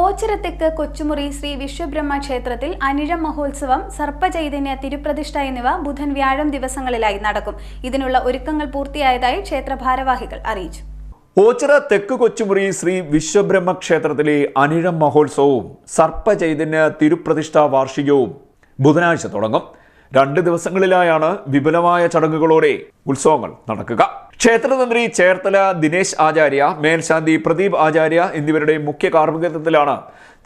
ഓച്ചിറത്തെക്ക് കൊച്ചുമുറി ശ്രീ വിശ്വബ്രഹ്മ ക്ഷേത്രത്തിൽ അനിഴം മഹോത്സവം, സർപ്പചൈതന്യ തിരുപ്രതിഷ്ഠ എന്നിവ ബുധൻ വ്യാഴം ദിവസങ്ങളിലായി നടക്കും. ഇതിനുള്ള ഒരുക്കങ്ങൾ പൂർത്തിയായതായി ക്ഷേത്ര ഭാരവാഹികൾ അറിയിച്ചു. ഓച്ചിറ തെക്ക് കൊച്ചുമുറി ശ്രീ വിശ്വബ്രഹ്മ ക്ഷേത്രത്തിലെ അനിഴം മഹോത്സവവും സർപ്പചൈതന്യ തിരുപ്രതിഷ്ഠ വാർഷികവും ബുധനാഴ്ച തുടങ്ങും. 2 ദിവസങ്ങളിലായാണ് വിപുലമായ ചടങ്ങുകളോടെ ഉത്സവങ്ങൾ നടക്കുക. ക്ഷേത്രതന്ത്രി ചേർത്തല ദിനേശ് ആചാര്യ, മേൽശാന്തി പ്രദീപ് ആചാര്യ എന്നിവരുടെ മുഖ്യ കാർമ്മികത്വത്തിലാണ്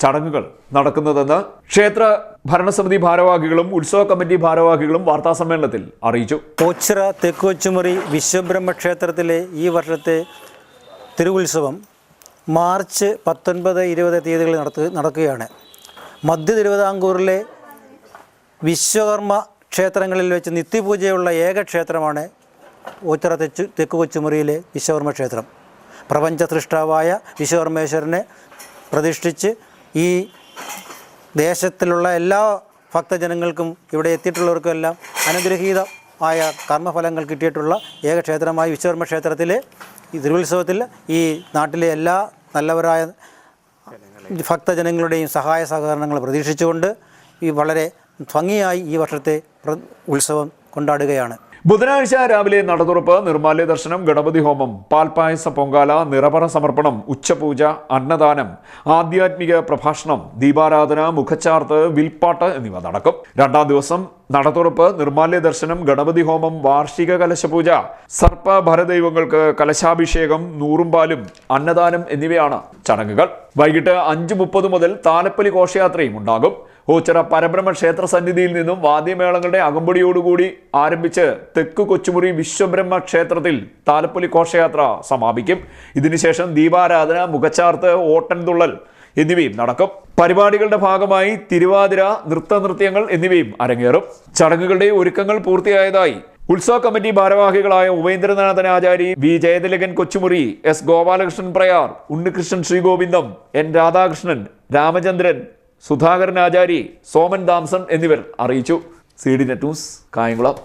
ചടങ്ങുകൾ നടക്കുന്നതെന്ന് ക്ഷേത്ര ഭരണസമിതി ഭാരവാഹികളും ഉത്സവ കമ്മിറ്റി ഭാരവാഹികളും വാർത്താസമ്മേളനത്തിൽ അറിയിച്ചു. ഓച്ചിറ തെക്ക് കൊച്ചുമുറി വിശ്വബ്രഹ്മ ക്ഷേത്രത്തിലെ ഈ വർഷത്തെ തിരുവുത്സവം മാർച്ച് 19, 20 തീയതികളിൽ നടക്കുകയാണ്. മധ്യ തിരുവിതാംകൂറിലെ വിശ്വകർമ്മ ക്ഷേത്രങ്ങളിൽ വെച്ച് നിത്യപൂജയുള്ള ഏക ക്ഷേത്രമാണ് ഓച്ചിറ തെക്ക് കൊച്ചുമുറിയിലെ വിശ്വകർമ്മ ക്ഷേത്രം. പ്രപഞ്ച സൃഷ്ടാവായ വിശ്വകർമ്മേശ്വരനെ പ്രതിഷ്ഠിച്ച് ഈ ദേശത്തിലുള്ള എല്ലാ ഭക്തജനങ്ങൾക്കും ഇവിടെ എത്തിയിട്ടുള്ളവർക്കെല്ലാം അനുഗ്രഹീതമായ കർമ്മഫലങ്ങൾ കിട്ടിയിട്ടുള്ള ഏക ക്ഷേത്രമായ വിശ്വകർമ്മ ക്ഷേത്രത്തിലെ ഈ തിരുവുത്സവത്തിൽ ഈ നാട്ടിലെ എല്ലാ നല്ലവരായ ഭക്തജനങ്ങളുടെയും സഹായ സഹകരണങ്ങൾ പ്രതീക്ഷിച്ചുകൊണ്ട് ഈ വളരെ ഭംഗിയായി ഈ വർഷത്തെ ഉത്സവം കൊണ്ടാടുകയാണ്. ബുധനാഴ്ച രാവിലെ നടതുറപ്പ്, നിർമ്മാല്യ ദർശനം, ഗണപതി ഹോമം, പാൽപായസ പൊങ്കാല, നിറപറ സമർപ്പണം, ഉച്ചപൂജ, അന്നദാനം, ആധ്യാത്മിക പ്രഭാഷണം, ദീപാരാധന, മുഖച്ചാർത്ത്, വിൽപ്പാട്ട് എന്നിവ നടക്കും. 2ാം ദിവസം നടതുറപ്പ്, നിർമ്മാല്യ ദർശനം, ഗണപതി ഹോമം, വാർഷിക കലശപൂജ, സർപ്പ ഭരദൈവങ്ങൾക്ക് കലശാഭിഷേകം, നൂറുംപാലും, അന്നദാനം എന്നിവയാണ് ചടങ്ങുകൾ. വൈകിട്ട് 5:30 മുതൽ താലപ്പൊലി ഘോഷയാത്രയും ഉണ്ടാകും. ഓച്ചിറ പരബ്രഹ്മ ക്ഷേത്ര സന്നിധിയിൽ നിന്നും വാദ്യമേളങ്ങളുടെ അകമ്പടിയോടുകൂടി ആരംഭിച്ച് തെക്ക് കൊച്ചുമുറി വിശ്വബ്രഹ്മ ക്ഷേത്രത്തിൽ താലപ്പൊലി ഘോഷയാത്ര സമാപിക്കും. ഇതിനുശേഷം ദീപാരാധന, മുഖച്ചാർത്ത്, ഓട്ടൻതുള്ളൽ എന്നിവയും നടക്കും. പരിപാടികളുടെ ഭാഗമായി തിരുവാതിര, നൃത്തനൃത്യങ്ങൾ എന്നിവയും അരങ്ങേറും. ചടങ്ങുകളുടെ ഒരുക്കങ്ങൾ പൂർത്തിയായതായി ഉത്സവ കമ്മിറ്റി ഭാരവാഹികളായ ഉപേന്ദ്രനാഥൻ ആചാരി, V Jayathilakan Kochumuri, S Gopalakrishnan Prayar, Unnikrishnan ശ്രീഗോവിന്ദം, N Radhakrishnan, Ramachandran, Sudhakaran ആചാരി, സോമൻ ദാംസൺ എന്നിവർ അറിയിച്ചു. CDNet news, Kayamkulam.